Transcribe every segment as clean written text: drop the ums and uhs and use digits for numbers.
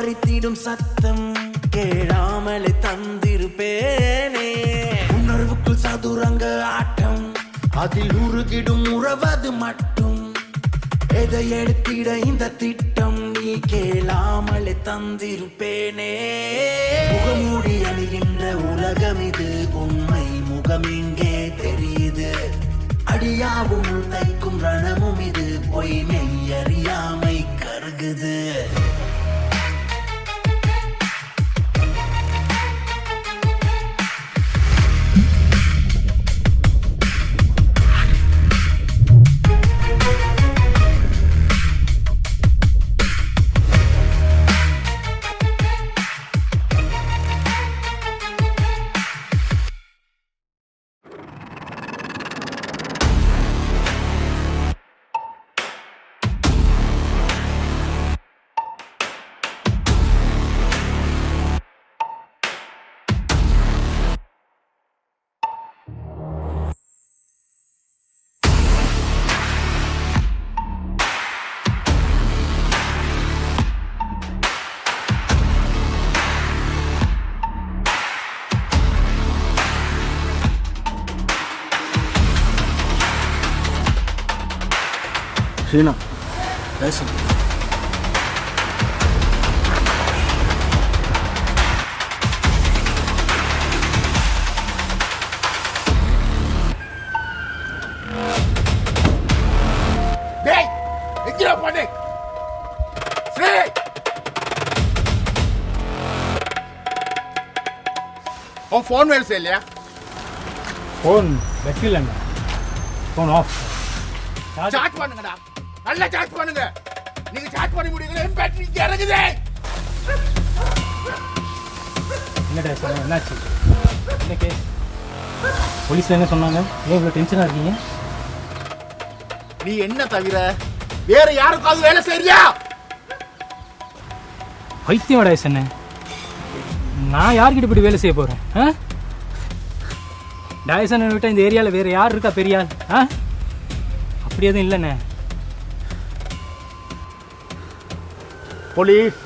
பறித்திடும் சத்தம் கேளாமலே தந்திருப்பேனே. உணர்வுக்குள் சதுரங்க ஆட்டம், அதில் உருகிடும் உறவது மட்டும். எதை எடுத்திட இந்த திட்டம், நீ கேளாமலே தந்திருப்பேனே. முகமூடி அணிகின்ற உலகம் இது, உண்மை முகம் இங்கே தெரியுது. அடியாவும் தைக்கும் ரணமும் இது, பொய்மை அறியாமை கருகுது. ஷீனா பேச ஃபோன் வேலை செய்யலையா? ஃபோன் வெட்டிலங்க, ஃபோன் ஆஃப். சார்ஜ் பண்ணுங்கடா, நல்லா சார்ஜ் பண்ணுங்க. நீங்க சார்ஜ் பண்ணி முடியுங்களா? என் பேட்டரி இறங்குதே. என்னடா சொன்ன, என்னாச்சு? என்ன கேஸ்? போலீஸ்ல என்ன சொன்னாங்க? ஏன் இவ்வளோ டென்ஷனாக இருக்கீங்க? நீ என்ன தவிர வேற யாருக்காவது வேலை செய்யறியா? பைத்தியம் வடா என்ன? நான் யார்கிட்ட இப்படி வேலை செய்ய போகிறேன்? டயசனை விட்டால் இந்த ஏரியாவில் வேறு யார் இருக்கா பெரிய ஆள்? அப்படி எதுவும் இல்லைண்ணே. போலீஸ்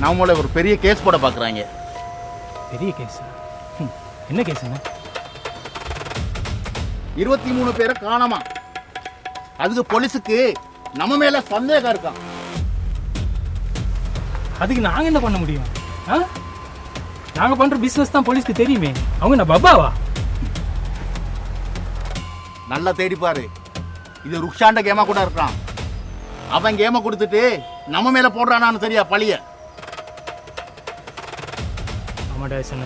நம்மள ஒரு பெரிய கேஸ் போட பார்க்குறாங்க. பெரிய கேஸ்? என்ன கேஸுண்ணே? 23 பேரை காணாமா. அதுக்கு போலீஸுக்கு நம்ம மேல சந்தேகம் இருக்கான். அதுக்கு நாங்கள் என்ன பண்ண முடியும்? நாங்கள் பண்ணுற பிஸ்னஸ் தான் போலீஸ்க்கு தெரியுமே. அவங்க நான் பப்பாவா? நல்லா தேடி பாரு. இது ருக்ஷாண்ட கேமா கூட இருக்கான். அவன் கேமை கொடுத்துட்டு நம்ம மேல போடுறானான்னு தெரியா பழிய. ஆமா டேசன்,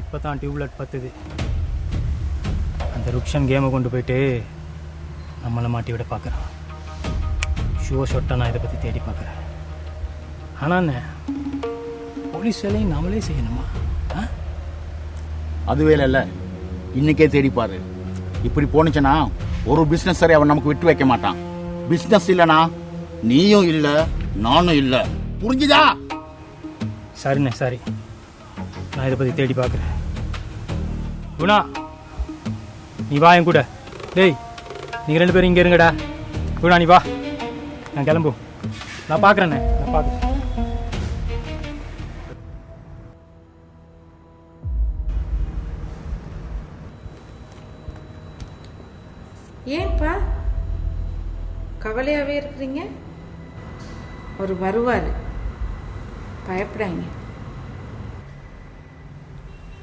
இப்பதான் டியூப்லைட் பத்துது. அந்த ருக்ஷன் கேமை கொண்டு போயிட்டு நம்மளை மாட்டி விட பார்க்குறான். ஷோ ஷொட்டை நான் இதை பற்றி தேடி பார்க்குறேன். ஆனால் போலீஸ் வேலையும் நம்மளே செய்யணுமா? அதுவே இல்லை, இன்னைக்கே தேடி பாரு. இப்படி போனுச்சுன்னா ஒரு பிசினஸ் சரி அவன் நமக்கு விட்டு வைக்க மாட்டான். பிசினஸ் இல்லனா நீயும் இல்ல நானும் இல்ல. புரிஞ்சுதா? சரிண்ணே, சரி. நான் இதை பற்றி தேடி பார்க்குறேன். குணா, நீ வா என் கூட. டேய், நீங்கள் 2 பேரும் இங்கே இருங்கடா. குணா நீ வா, நான் கிளம்பும். நான் பார்க்குறேண்ணே, நான் பார்க்குறேன். ஏன்பா கவலையாகவே இருக்கிறீங்க? ஒரு வருவார், பயப்படாங்க.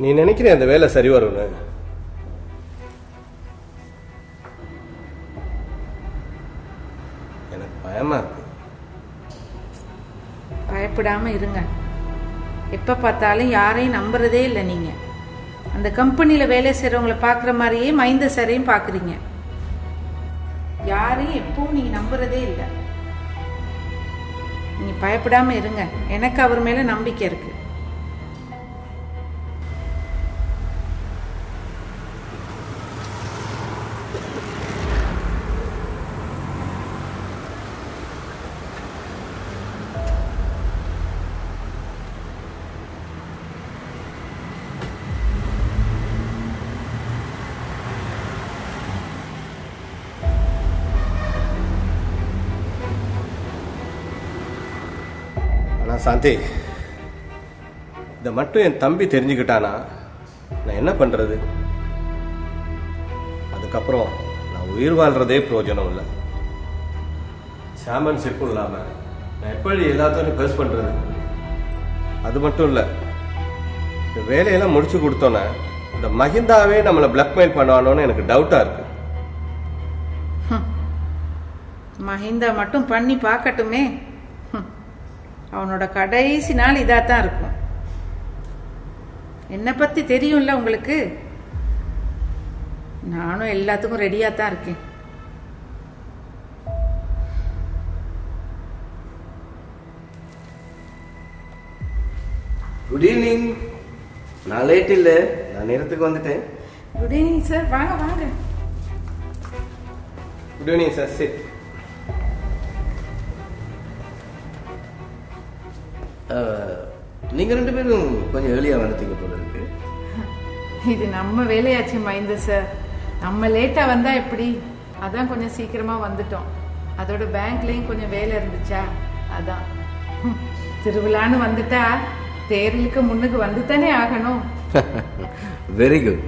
நீ நினைக்கிற அந்த வேலை சரி வரும்னு? எனக்கு பயமா இருக்கு. பயப்படாமல் இருங்க. எப்போ பார்த்தாலும் யாரையும் நம்புறதே இல்லை. நீங்கள் அந்த கம்பெனியில் வேலை செய்கிறவங்கள பார்க்குற மாதிரியே மைந்த சரையும் பார்க்குறீங்க. யாரையும் எப்பவும் நீங்கள் நம்புறதே இல்லை. நீங்கள் பயப்படாமல் இருங்க. எனக்கு அவர் மேலே நம்பிக்கை இருக்குது. ஆனால் சாந்தி, இதை மட்டும் என் தம்பி தெரிஞ்சுக்கிட்டானா நான் என்ன பண்ணுறது? அதுக்கப்புறம் நான் உயிர் வாழ்கிறதே பிரயோஜனம் இல்லை. சாமன்ஷிப்பும் இல்லாமல் நான் எப்படி எல்லாத்தையும் பேஸ் பண்ணுறது? அது மட்டும் இல்லை, இந்த வேலையெல்லாம் முடிச்சு கொடுத்தோன்னே இந்த மஹிந்தாவே நம்மளை பிளாக்மெயில் பண்ணுவானோன்னு எனக்கு டவுட்டாக இருக்கு. மஹிந்தா மட்டும் பண்ணி பார்க்கட்டுமே. அவனோட கடைசி நாள் இதாக தான் இருக்கும். என்னை பற்றி தெரியும்ல உங்களுக்கு. நானும் எல்லாத்துக்கும் ரெடியாக தான் இருக்கேன். Good evening. நான் லேட் இல்லை, நான் நேரத்துக்கு வந்துட்டேன். Good evening sir. வாங்க வாங்க. Good evening sir. சரி, நீங்கள் 2 பேரும் கொஞ்சம் ஏர்லியாக வந்துட்டீங்க போல இருக்கு. இது நம்ம வேலையாச்சு மைந்த சார். நம்ம லேட்டாக வந்தால் எப்படி? அதான் கொஞ்சம் சீக்கிரமாக வந்துட்டோம். அதோட பேங்க்லேயும் கொஞ்சம் வேலை இருந்துச்சா, அதான். திருவிழான்னு வந்துட்டா தேர்தலுக்கு முன்னுக்கு வந்து தானே ஆகணும். Very good,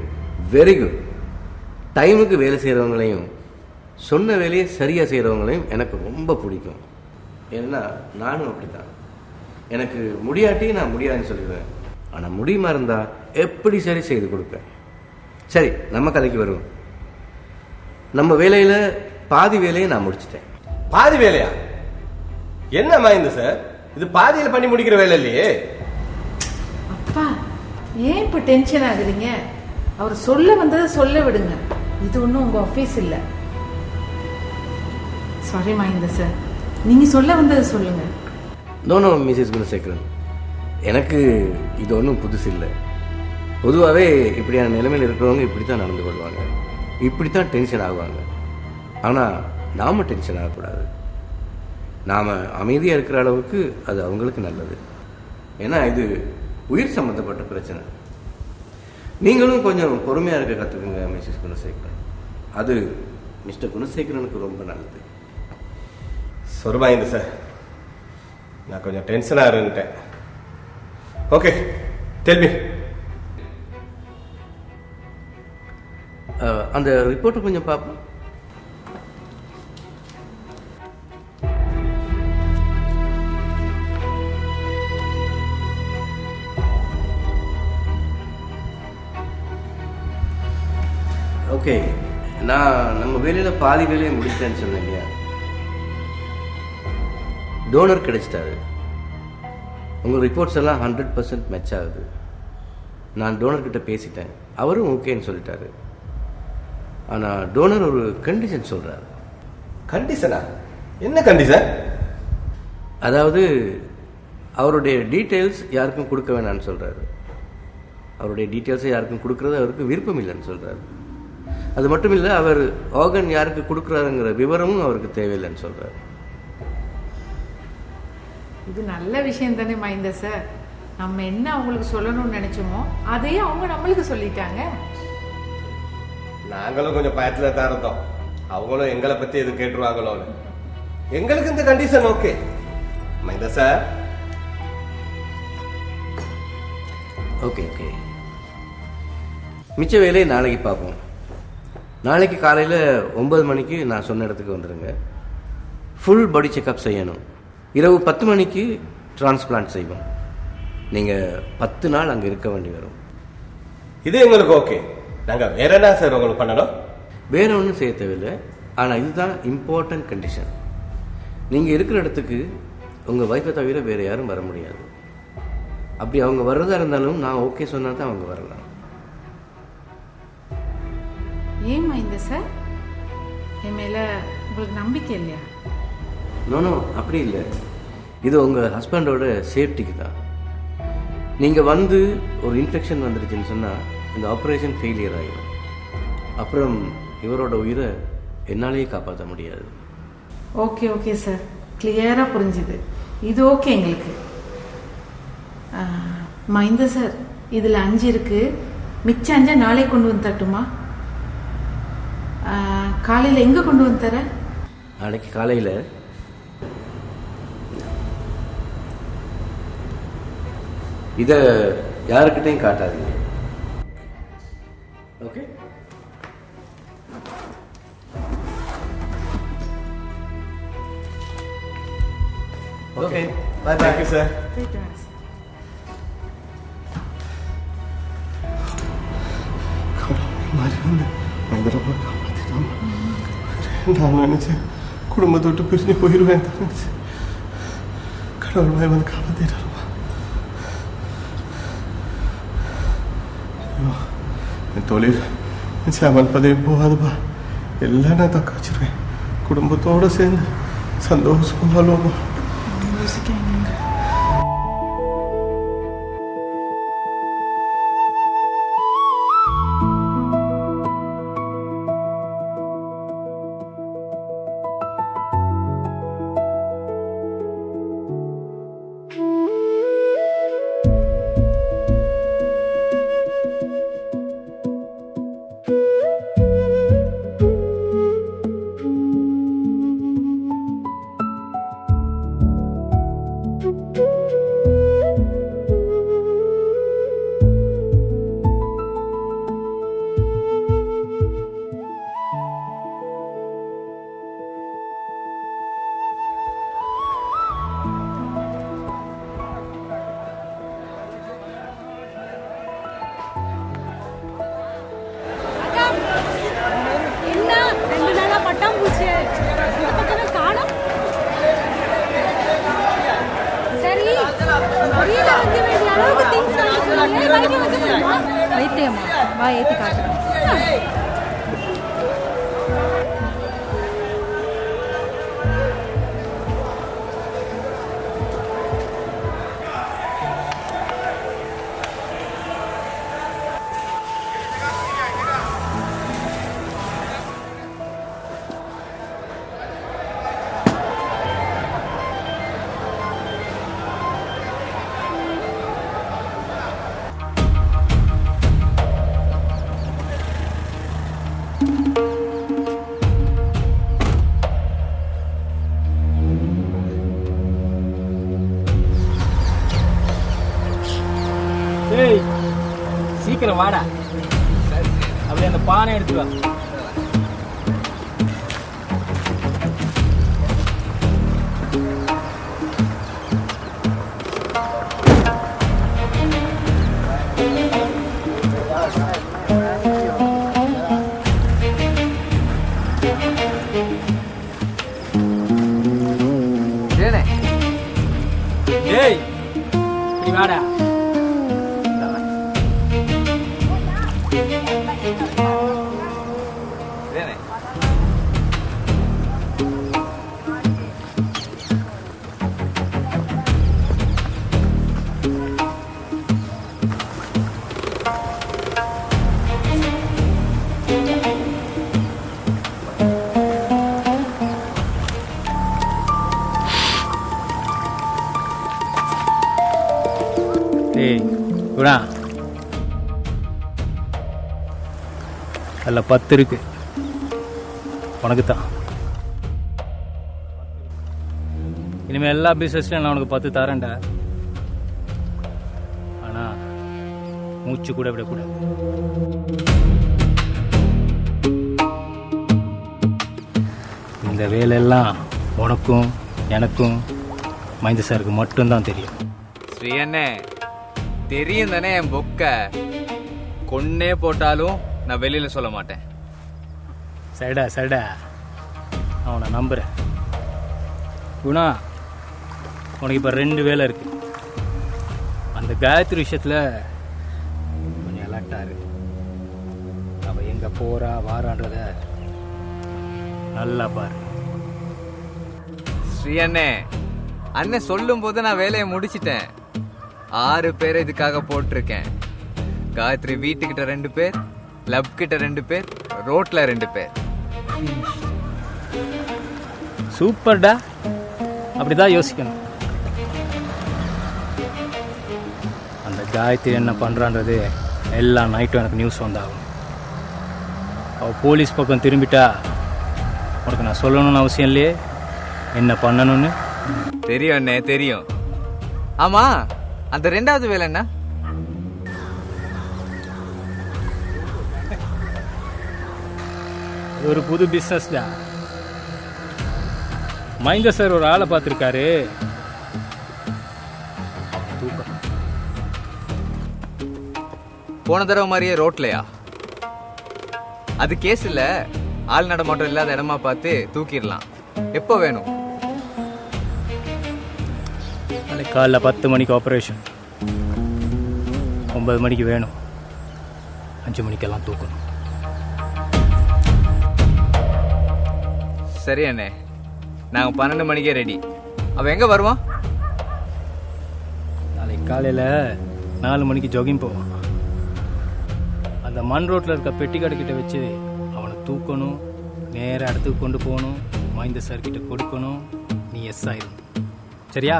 very good. டைமுக்கு வேலை செய்கிறவங்களையும் சொன்ன வேலையை சரியாக செய்கிறவங்களையும் எனக்கு ரொம்ப பிடிக்கும். ஏன்னா நானும் அப்படி தான். எனக்கு முடியாட்டி நான் முடியாதுன்னு சொல்லிடுவேன். ஆனால் முடியுமா இருந்தால் எப்படி சரி செய்து கொடுப்பேன். சரி, நம்ம கதைக்கு வருவோம். நம்ம வேலையில் பாதி வேலையை நான் முடிச்சிட்டேன். பாதி வேலையா? என்னம்மா இந்த சார், இது பாதியில் பண்ணி முடிக்கிற வேலை இல்லையே. அப்பா, ஏன் இப்போ டென்ஷன் ஆகுறீங்க? அவர் சொல்ல வந்ததை சொல்ல விடுங்க. இது ஒன்றும் உங்கள் ஆஃபீஸ் இல்லை. சாரி மஹிந்த சார், நீங்கள் சொல்ல வந்ததை சொல்லுங்கள். நோ மிஸ்ஸஸ் குணசேகரன், எனக்கு இது ஒன்றும் புதுசு இல்லை. பொதுவாகவே இப்படியான நிலைமையில் இருக்கிறவங்க இப்படி தான் நடந்து கொள்வாங்க, இப்படி தான் டென்ஷன் ஆகுவாங்க. ஆனால் நாம் டென்ஷன் ஆகக்கூடாது. நாம் அமைதியாக இருக்கிற அளவுக்கு அது அவங்களுக்கு நல்லது. ஏன்னா இது உயிர் சம்மந்தப்பட்ட பிரச்சனை. நீங்களும் கொஞ்சம் பொறுமையாக இருக்க கற்றுக்குங்க மிஸ்ஸஸ் குணசேகரன். அது மிஸ்டர் குணசேகரனுக்கு ரொம்ப நல்லது. சொருபாயிந்து சார், நான் கொஞ்சம் டென்ஷனாக இருந்துட்டேன். Okay, tell me. அந்த ரிப்போர்ட்டை கொஞ்சம் பார்ப்போம். ஓகே, நான் நம்ம வேலையில் பாதி வேலையை முடிச்சிட்டேன்னு சொன்னேன் இல்லையா? டோனர் கிடைச்சிட்டாரு. உங்கள் ரிப்போர்ட்ஸ் எல்லாம் 100% மேட்ச் ஆகுது. நான் டோனர்கிட்ட பேசிட்டேன், அவரும் ஓகேன்னு சொல்லிட்டாரு. ஆனால் டோனர் ஒரு கண்டிஷன் சொல்கிறாரு. கண்டிஷனா? என்ன கண்டிஷன்? அதாவது அவருடைய டீட்டெயில்ஸ் யாருக்கும் கொடுக்க வேணான்னு சொல்கிறாரு. அவருடைய டீட்டெயில்ஸை யாருக்கும் கொடுக்குறது அவருக்கு விருப்பம் இல்லைன்னு சொல்கிறாரு. அது மட்டும் இல்லை, அவர் ஆர்கன் யாருக்கு கொடுக்குறாருங்கிற விவரமும் அவருக்கு தேவையில்லைன்னு சொல்கிறார். இது நல்ல விஷயம் தானே மஹிந்த சார். நம்ம என்ன அவங்களுக்கு சொல்லணும்னு நினைச்சோமோ அதையே அவங்க நம்மளுக்கு சொல்லிட்டாங்க. நாங்களும் கொஞ்சம் பயத்தில் தான் இருந்தோம், அவங்களும் எங்களை பற்றி எது கேட்டுருவாங்களோன்னு. எங்களுக்கு இந்த condition okay Mahinda sir. Okay okay, மிச்ச வேலையை நாளைக்கு பார்ப்போம். நாளைக்கு காலையில் 9 மணிக்கு நான் சொன்ன இடத்துக்கு வந்துடுங்க. ஃபுல் பாடி செக்அப் செய்யணும். இரவு 10 மணிக்கு டிரான்ஸ்பிளான்ட் செய்வோம். நீங்கள் 10 நாள் அங்கே இருக்க வேண்டி வரும். இது எங்களுக்கு ஓகே. நாங்கள் வேற என்ன சார் உங்களுக்கு பண்ணணும்? வேற ஒன்றும் செய்ய தேவையில்லை. ஆனால் இதுதான் இம்பார்ட்டன்ட் கண்டிஷன். நீங்கள் இருக்கிற இடத்துக்கு உங்கள் ஒய்ஃபை தவிர வேறு யாரும் வர முடியாது. அப்படி அவங்க வர்றதா இருந்தாலும் நான் ஓகே சொன்னால் தான் அவங்க வரலாம். ஏன் மஹிந்த சார், என் மேலே உங்களுக்கு நம்பிக்கை இல்லையா? நோ அப்படி இல்லை. இது உங்கள் ஹஸ்பண்டோட சேஃப்டிக்கு தான். நீங்கள் வந்து ஒரு இன்ஃபெக்ஷன் வந்துடுச்சுன்னு சொன்னால் இந்த ஆப்ரேஷன் ஃபெயிலியர் ஆகிடும். அப்புறம் இவரோட உயிரை என்னாலேயே காப்பாற்ற முடியாது. ஓகே ஓகே சார், கிளியராக புரிஞ்சுது. இது ஓகே எங்களுக்கு. மஹிந்த சார், இதில் 5 இருக்கு. மிச்சம் 5 நாளை கொண்டு வந்து தட்டுமா? காலையில் எங்கே கொண்டு வந்து தர? நாளைக்கு காலையில் இதை யாருக்கிட்டையும் காட்டாதீங்க. Okay? Okay bye bye sir. போயிட்டு வாங்க சார். நான் நினைச்சேன் குடும்பத்தை விட்டு பிரிஞ்சு போயிடுவேன் நினைச்சேன். கடவுள் வந்து காப்பாத்திட்டாருமா. என் தொழில் சாமான் பதவி போகாதுப்பா. எல்லாம் நான் தக்க வச்சிருவேன். குடும்பத்தோடு சேர்ந்து சந்தோஷமா வாழ்வோம்மா. என்ன 2 நாளா பட்டாம்பூச்சி இந்த பக்கமே காணோம். சரி வெளியில வைக்க வேண்டிய அளவுக்கு திங்ஸ் வைக்க முடியுமா? வைத்தியம்மா வா ஏத்தி காட்டுறேன். ஏய் சீக்கிரம் வாடா. அப்படியே அந்த பானை எடுத்து வா. ஏய் இப்படி வாடா. ஏய் விடா. அதில் 10 இருக்கு. உனக்கு தான். இனிமேல் எல்லா பிஸ்னஸ்லையும் நான் உனக்கு 10 தரேன்டா. ஆனால் மூச்சு கூட விடக்கூடாது. இந்த வேலையெல்லாம் உனக்கும் எனக்கும் மைந்த சாருக்கு மட்டும்தான் தெரியும். ஸ்ரீ அண்ணே தெரியும் தானே என் பொக்க. கொன்னே போட்டாலும் நான் வெளியில சொல்ல மாட்டேன். சரிடா அவனை நம்புறேன். குணா உனக்கு இப்போ 2 வேலை இருக்கு. அந்த காயத்ரி விஷயத்தில் கொஞ்சம் அலர்ட்டாக இருக்கு. அவள் எங்கே போகிறா வாரான்றத நல்லா பாரு. ஸ்ரீ அண்ணே அண்ணன் சொல்லும் போது நான் வேலையை முடிச்சிட்டேன். 6 பேரை இதுக்காக போட்டிருக்கேன். காயத்ரி வீட்டுக்கிட்ட 2 பேர், லப் கிட்ட 2 பேர், ரோட்ல 2 பேர். சூப்பர்டா. அப்படிதான் யோசிக்கணும். அந்த காயத்ரி என்ன பண்ணுறான்றது எல்லா நைட்டும் எனக்கு நியூஸ் வந்தாகும். அவள் போலீஸ் பக்கம் திரும்பிட்டா உனக்கு நான் சொல்லணும்னு அவசியம் இல்லையே என்ன பண்ணணும்னு. தெரியும் அண்ணே தெரியும். ஆமா அந்த ரெண்டாவது வேலை என்ன? இது ஒரு புது பிஸ்னஸ் தான். மஹிந்த சார் ஒரு ஆளை பார்த்துருக்காரு. போன தடவை மாதிரியே ரோட்லையா? அது கேஸ் இல்ல, ஆள் நடமாட்டம் இல்லாத இடமா பார்த்து தூக்கிடலாம். எப்போ வேணும்? நாளைக்கு காலைல 10 மணிக்கு ஆப்ரேஷன், 9 மணிக்கு வேணும், 5 மணிக்கெல்லாம் தூக்கணும். சரி அண்ணே, நாங்க 12 மணிக்கே ரெடி. அவன் எங்க வருவான்? நாளைக்கு காலையில் 4 மணிக்கு ஜாகிங் போவான். அந்த மண் ரோட்டில் இருக்க பெட்டி கடைக்கிட்ட வச்சு அவனை தூக்கணும், நேராக இடத்துக்கு கொண்டு போகணும், மஹிந்த சார் கிட்ட கொடுக்கணும். நீ எஸ் ஆயிரும். சரியா?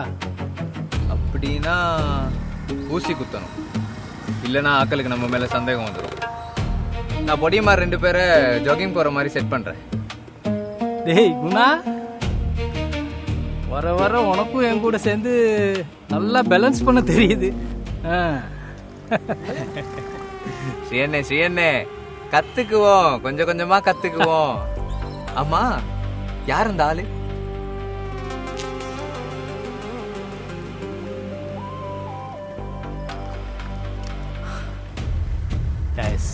அப்படின்னா ஊசி குத்தணும், இல்லைன்னா ஆக்களுக்கு நம்ம மேலே சந்தேகம் வந்துடும். நான் பொடியமார் 2 பேரை ஜாகிங் போகிற மாதிரி செட் பண்ணுறேன். டேய் குணா, வர வர உனக்கும் என் கூட சேர்ந்து நல்லா பேலன்ஸ் பண்ண தெரியுது. சிஎன்ஏ கத்துக்குவோம், கொஞ்சம் கொஞ்சமா கத்துக்குவோம். ஆமா, யார் இந்த ஆளு? Yes.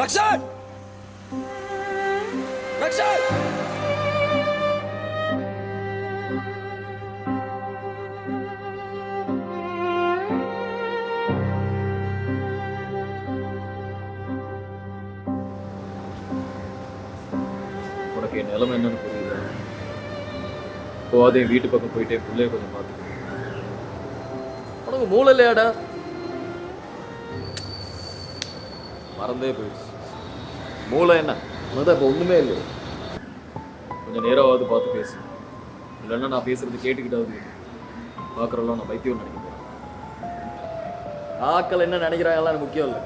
Raksan! Raksan! உனக்கு என் நிலைமை என்னன்னு புரியுது. போதே வீட்டு பக்கம் போயிட்டே பிள்ளைய கொஞ்சம் பார்த்துக்க. உனக்கு மூளை இல்லையாடா? மறந்தே போயிடுச்சு. மூளை என்ன உனதான் இப்போ ஒன்றுமே இல்லை. கொஞ்சம் நேரமாவது பார்த்து பேசு, இல்லைன்னா நான் பேசுறது கேட்டுக்கிட்டாவது பார்க்குறலாம். நான் பைத்தியம் நினைக்கிறேன். ஆக்கள் என்ன நினைக்கிறாங்கலாம் எனக்கு முக்கியம் இல்லை.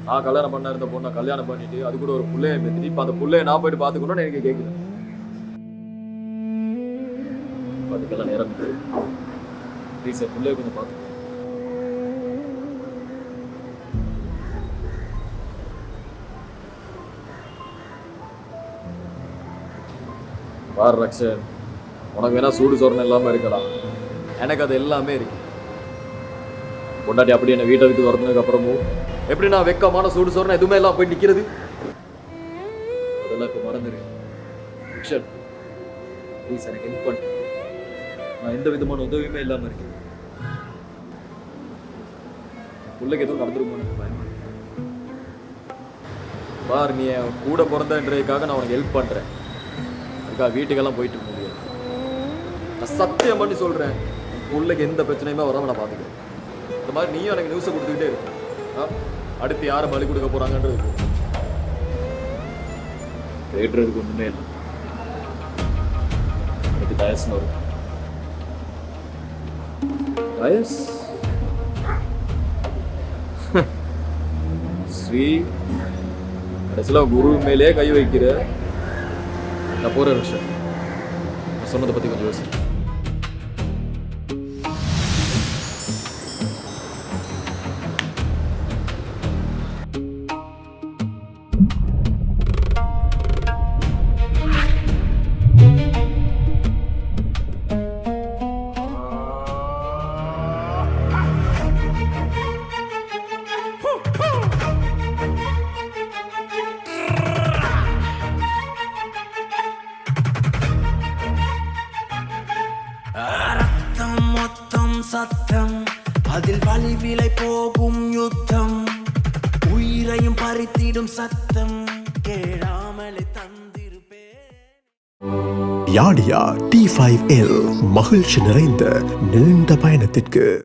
நான் கல்யாணம் பண்ண இருந்த பொண்ணை கல்யாணம் பண்ணிட்டு அது கூட ஒரு பிள்ளைய பெற்றுட்டு இப்போ அந்த பிள்ளைய நான் போயிட்டு பார்த்துக்கணும்னு எனக்கு கேட்குது. அதுக்கெல்லாம் நேரம் ப்ளீஸ் சார், பிள்ளைய கொஞ்சம் பார்த்துக்கணும். பார் ரக்ஷன், உனக்கு வேணா சூடு சொரணம் இல்லாமல் இருக்கலாம், எனக்கு அது எல்லாமே இருக்கு. பொண்டாட்டி அப்படி என்ன வீட்டை விட்டு வரதுக்கு அப்புறமும் எப்படி நான் வெக்கமான சூடு சொரணம் எதுவுமே எல்லாம் போய் நிற்கிறது? அதெல்லாம் இப்போ மறந்துடு ரக்ஷன். ப்ளீஸ் எனக்கு ஹெல்ப் பண்ணு. நான் எந்த விதமான உதவியுமே இல்லாமல் இருக்கேன். பிள்ளைக்கு எதுவும் நடந்துருமோ எனக்கு பயமா இருக்கு. பார் நீ என் கூட பிறந்தன்றதுக்காக நான் உனக்கு ஹெல்ப் பண்ணுறேன். அதுக்காக வீட்டுக்கெல்லாம் போயிட்டு இருக்க முடியாது. நான் சத்தியம் பண்ணி சொல்கிறேன், பிள்ளைக்கு எந்த பிரச்சனையுமே வராமல் நான் பார்த்துக்கிறேன். இந்த மாதிரி நீயும் எனக்கு நியூஸை கொடுத்துக்கிட்டே இருக்கு. அடுத்து யாரை பலி கொடுக்க போகிறாங்கன்றது தேடுறதுக்கு ஒன்றுமே இல்லை. எனக்கு டயஸ்னு வரும். டயஸ் ஸ்ரீ கடைசியில் குரு மேலே கை வைக்கிற. நான் போகிற விஷயம் நான் சொன்னதை பற்றி கொஞ்சம் யோசி. ரத்தம் மொத்தம் சத்தம், அதில் வலி விலை போகும் யுத்தம், உயிரையும் பறித்திடும் சத்தம் கேளாமலே தந்திருப்பேன். யாடியா T5L மகிழ்ச்சி நிறைந்த நீண்ட பயணத்திற்கு